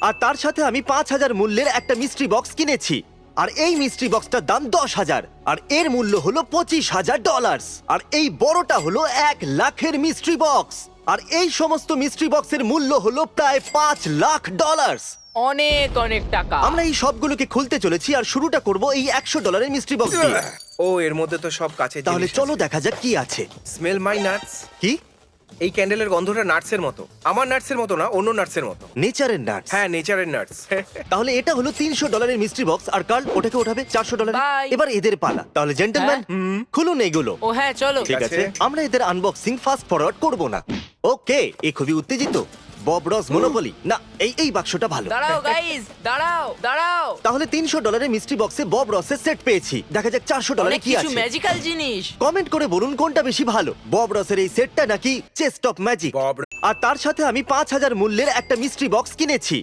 আর তার সাথে আমি 5,000 মূল্যের একটা মিস্ট্রি বক্স কিনেছি। আর এই মিস্ট্রি বক্সটার দাম 10,000, আর এর মূল্য হলো $25,000। আর এই বড়টা হলো 1,00,000-এর মিস্ট্রি বক্স। আর এই সমস্ত মিস্ট্রি বক্সের মূল্য হলো প্রায় $5,00,000। অনেক অনেক টাকা। আমরা এই সবগুলোকে খুলতে চলেছি আর শুরুটা করব এই $100-এর মিস্ট্রি বক্স দিয়ে। ও এর মধ্যে তো সব কাছে তাহলে চলো দেখা যাক কি আছে। স্মেল মাই নাটস। কি? এই ক্যান্ডেলের গন্ধটা নাটসের মতো। আমার নাটসের মতো না, অন্য নাটসের মতো। নেচারের নাটস। হ্যাঁ, নেচারের নাটস। তাহলে এটা হলো $300-এর মিস্ট্রি বক্স, আর কার্ল ওটাকে ওঠাবে $400। Bye. এবার এদের পালা। তাহলে জেন্টলম্যান, খুলুন এগুলো। ও হ্যাঁ চলো। ঠিক আছে, আমরা এদের আনবক্সিং ফাস্ট ফরওয়ার্ড করব না। ওকে, এ খুবই উত্তেজিত। বব রস মনোপলি না, এই বাক্সটা ভালো। দাঁড়াও গাইস, দাঁড়াও দাঁড়াও। তাহলে $300-এর মিস্ট্রি বক্সে বব রসের সেট পেয়েছি। দেখা যাক $400 অনেক কি কিছু আছে। ম্যাজিক্যাল জিনিস। কমেন্ট করে বলুন কোনটা বেশি ভালো, বব রসের এই সেটটা নাকি চেস্ট অফ ম্যাজিক। বব আর তার সাথে আমি 5,000 মূল্যের একটা মিস্ট্রি বক্স কিনেছি।